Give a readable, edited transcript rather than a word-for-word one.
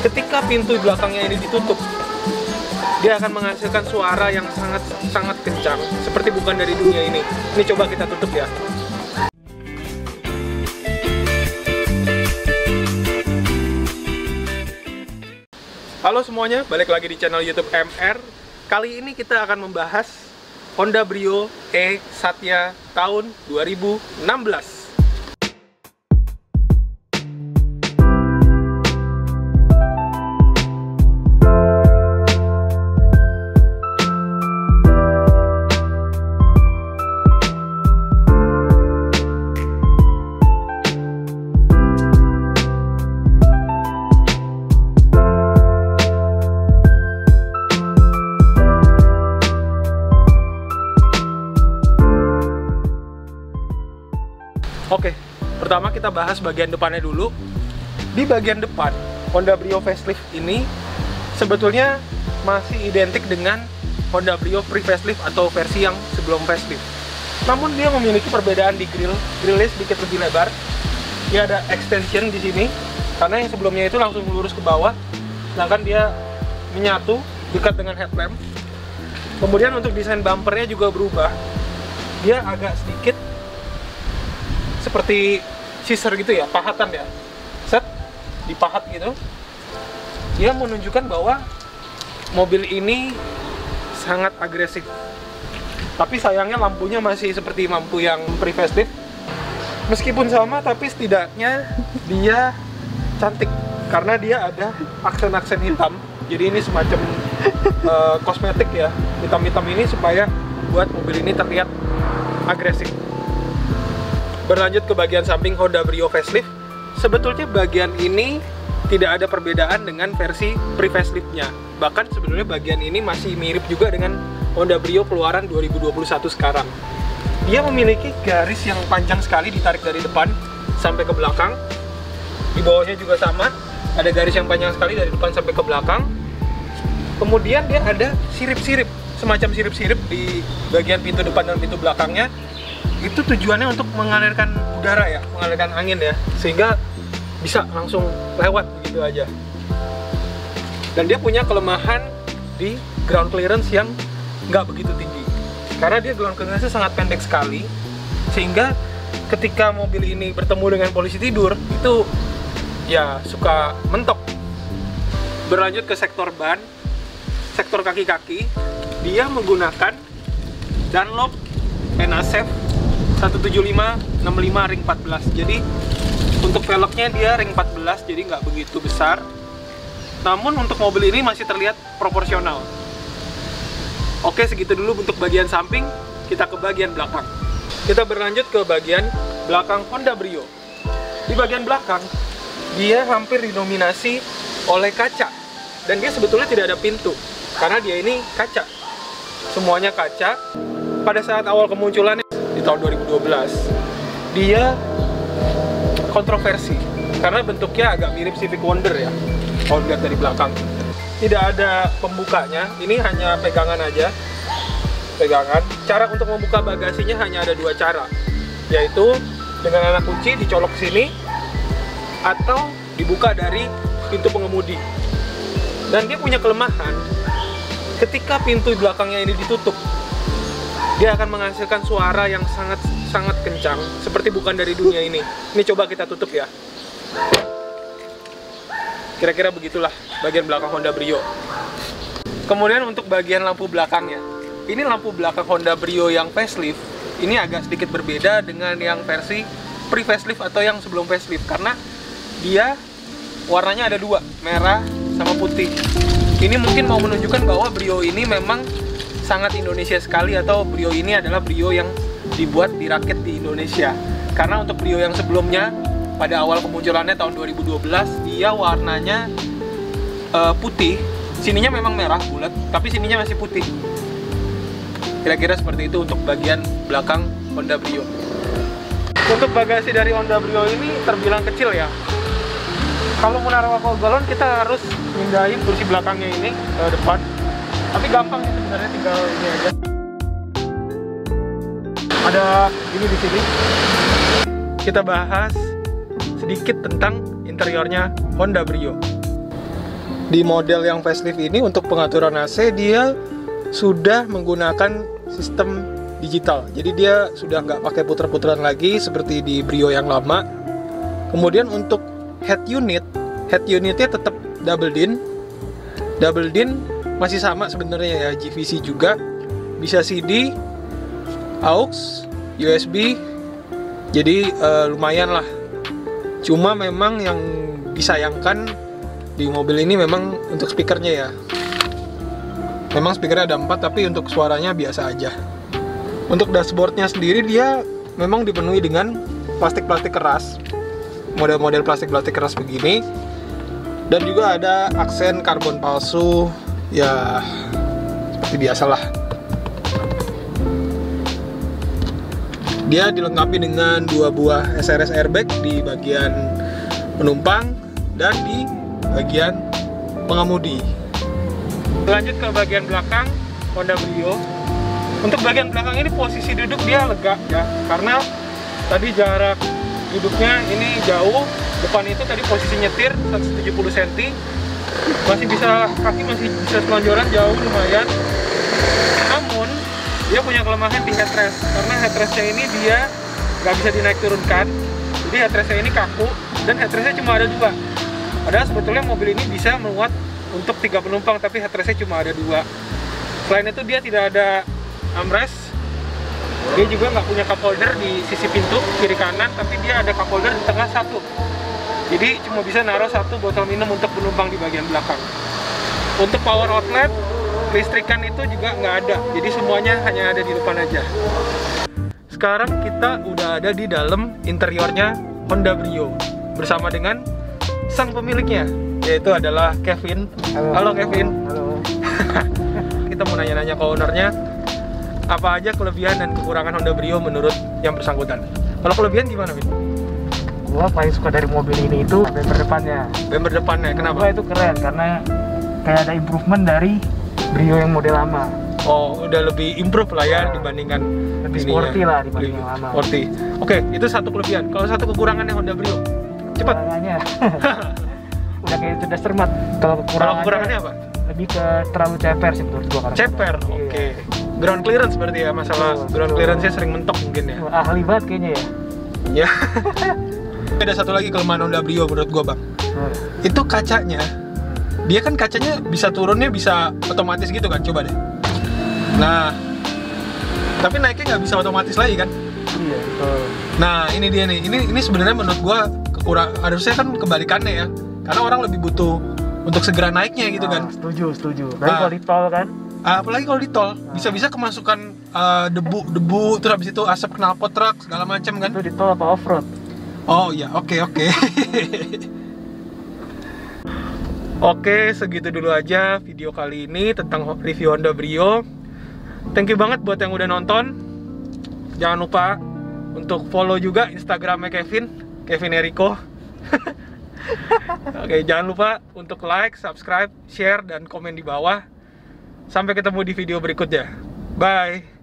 ketika pintu belakangnya ini ditutup, dia akan menghasilkan suara yang sangat kencang, seperti bukan dari dunia ini. Ini coba kita tutup ya. Halo semuanya, balik lagi di channel YouTube MR. Kali ini kita akan membahas Honda Brio E Satya tahun 2016. Oke, pertama kita bahas bagian depannya dulu. Di bagian depan, Honda Brio facelift ini sebetulnya masih identik dengan Honda Brio pre-facelift atau versi yang sebelum facelift. Namun dia memiliki perbedaan di grillnya sedikit lebih lebar. Dia ada extension di sini, karena yang sebelumnya itu langsung lurus ke bawah, sedangkan dia menyatu dekat dengan headlamp. Kemudian untuk desain bumpernya juga berubah. Dia agak sedikit seperti scissor gitu ya, pahatan ya, set dipahat gitu. Dia menunjukkan bahwa mobil ini sangat agresif, tapi sayangnya lampunya masih seperti lampu yang pre-facelift. Meskipun sama, tapi setidaknya dia cantik karena dia ada aksen-aksen hitam. Jadi ini semacam kosmetik ya, hitam-hitam ini supaya membuat mobil ini terlihat agresif. Berlanjut ke bagian samping Honda Brio facelift, sebetulnya bagian ini tidak ada perbedaan dengan versi pre-faceliftnya. Bahkan sebenarnya bagian ini masih mirip juga dengan Honda Brio keluaran 2021 sekarang. Dia memiliki garis yang panjang sekali ditarik dari depan sampai ke belakang. Di bawahnya juga sama, ada garis yang panjang sekali dari depan sampai ke belakang. Kemudian dia ada sirip-sirip, semacam sirip-sirip di bagian pintu depan dan pintu belakangnya. Itu tujuannya untuk mengalirkan udara ya, mengalirkan angin ya, sehingga bisa langsung lewat begitu aja. Dan dia punya kelemahan di ground clearance yang nggak begitu tinggi, karena dia ground clearance-nya sangat pendek sekali, sehingga ketika mobil ini bertemu dengan polisi tidur, itu ya suka mentok. Berlanjut ke sektor ban, sektor kaki-kaki, dia menggunakan Dunlop Penasef 175/65 ring 14. Jadi untuk velgnya dia ring 14, jadi nggak begitu besar. Namun untuk mobil ini masih terlihat proporsional. Oke, segitu dulu untuk bagian samping. Kita ke bagian belakang. Kita berlanjut ke bagian belakang Honda Brio. Di bagian belakang, dia hampir didominasi oleh kaca. Dan dia sebetulnya tidak ada pintu, karena dia ini kaca. Semuanya kaca. Pada saat awal kemunculannya di tahun 2012, dia kontroversi karena bentuknya agak mirip Civic Wonder ya, kalau dilihat dari belakang. Tidak ada pembukanya, ini hanya pegangan aja, pegangan. Cara untuk membuka bagasinya hanya ada dua cara, yaitu dengan anak kunci dicolok ke sini atau dibuka dari pintu pengemudi. Dan dia punya kelemahan, ketika pintu belakangnya ini ditutup, dia akan menghasilkan suara yang sangat kencang, seperti bukan dari dunia ini. Ini coba kita tutup ya. Kira-kira begitulah bagian belakang Honda Brio. Kemudian untuk bagian lampu belakangnya, ini lampu belakang Honda Brio yang facelift, ini agak sedikit berbeda dengan yang versi pre-facelift atau yang sebelum facelift, karena dia warnanya ada dua, merah sama putih. Ini mungkin mau menunjukkan bahwa Brio ini memang sangat Indonesia sekali, atau Brio ini adalah Brio yang dibuat dirakit di Indonesia. Karena untuk Brio yang sebelumnya, pada awal kemunculannya tahun 2012, dia warnanya putih. Sininya memang merah bulat, tapi sininya masih putih. Kira-kira seperti itu untuk bagian belakang Honda Brio. Untuk bagasi dari Honda Brio ini terbilang kecil ya. Kalau mau naruh alkohol galon, kita harus pindahin kursi belakangnya ini ke depan. Tapi gampang sih sebenarnya, tinggal ini aja. Ada ini di sini. Kita bahas sedikit tentang interiornya Honda Brio. Di model yang facelift ini untuk pengaturan AC dia sudah menggunakan sistem digital. Jadi dia sudah nggak pakai puter-puteran lagi seperti di Brio yang lama. Kemudian untuk head unitnya tetap double din. Double din masih sama sebenarnya ya, GVC juga. Bisa CD, AUX, USB. Jadi lumayan lah. Cuma memang yang disayangkan di mobil ini memang untuk speakernya ya. Memang speakernya ada 4, tapi untuk suaranya biasa aja. Untuk dashboardnya sendiri dia memang dipenuhi dengan plastik-plastik keras, model-model plastik-plastik keras begini. Dan juga ada aksen karbon palsu, ya seperti biasalah. Dia dilengkapi dengan 2 buah SRS airbag di bagian penumpang dan di bagian pengemudi. Lanjut ke bagian belakang Honda Brio. Untuk bagian belakang ini posisi duduk dia lega ya, karena tadi jarak duduknya ini jauh. Depan itu tadi posisi nyetir 170 cm, masih bisa, kaki masih bisa selonjoran jauh lumayan. Namun dia punya kelemahan di headrest, karena headrestnya ini dia nggak bisa dinaik turunkan. Jadi headrestnya ini kaku dan headrestnya cuma ada 2. Padahal sebetulnya mobil ini bisa memuat untuk 3 penumpang, tapi headrestnya cuma ada 2. Selain itu dia tidak ada armrest. Dia juga nggak punya cup holder di sisi pintu kiri kanan, tapi dia ada cup holder di tengah 1. Jadi cuma bisa naruh 1 botol minum untuk penumpang di bagian belakang. Untuk power outlet, listrikan itu juga nggak ada. Jadi semuanya hanya ada di depan aja. Sekarang kita udah ada di dalam interiornya Honda Brio bersama dengan sang pemiliknya, yaitu adalah Kevin. Halo Kevin. Halo. Kita mau nanya-nanya ke ownernya, apa aja kelebihan dan kekurangan Honda Brio menurut yang bersangkutan. Kalau kelebihan gimana, Vin? Gua paling suka dari mobil ini itu bumper depannya. Bumper depannya, kenapa? Gua itu keren karena kayak ada improvement dari Brio yang model lama. Oh, udah lebih improve lah ya dibandingkan Lebih ininya. sporty lah dibanding yang lama. Sporty. Oke, itu satu kelebihan. Kalau satu kekurangannya Honda Brio, cepat. Kekurangannya udah kayak cerdas cermat. Kalau Kekurangannya apa? lebih ke terlalu ceper sih menurut gua. Ceper, oke. Ground clearance berarti ya, masalah ground clearance-nya sering mentok mungkin ya. Ahli banget kayaknya ya. Ya. Ada satu lagi kelemahan Honda Brio menurut gua, Bang. Itu kacanya. Dia kan kacanya bisa turunnya bisa otomatis gitu kan, coba deh. Nah, tapi naiknya nggak bisa otomatis lagi kan? Iya, betul. Nah, ini dia nih. Ini sebenarnya menurut gua harusnya kan kebalikannya ya. Karena orang lebih butuh untuk segera naiknya gitu kan. Setuju. Tapi kalau di tol kan, apalagi kalau di tol, bisa-bisa kemasukan debu, terus habis itu asap knalpot truk segala macam kan. itu di tol apa off road? Oh iya, oke. Oke, segitu dulu aja video kali ini tentang review Honda Brio. Thank you banget buat yang udah nonton. Jangan lupa untuk follow juga Instagramnya Kevin Eriko. Oke, jangan lupa untuk like, subscribe, share, dan komen di bawah. Sampai ketemu di video berikutnya. Bye.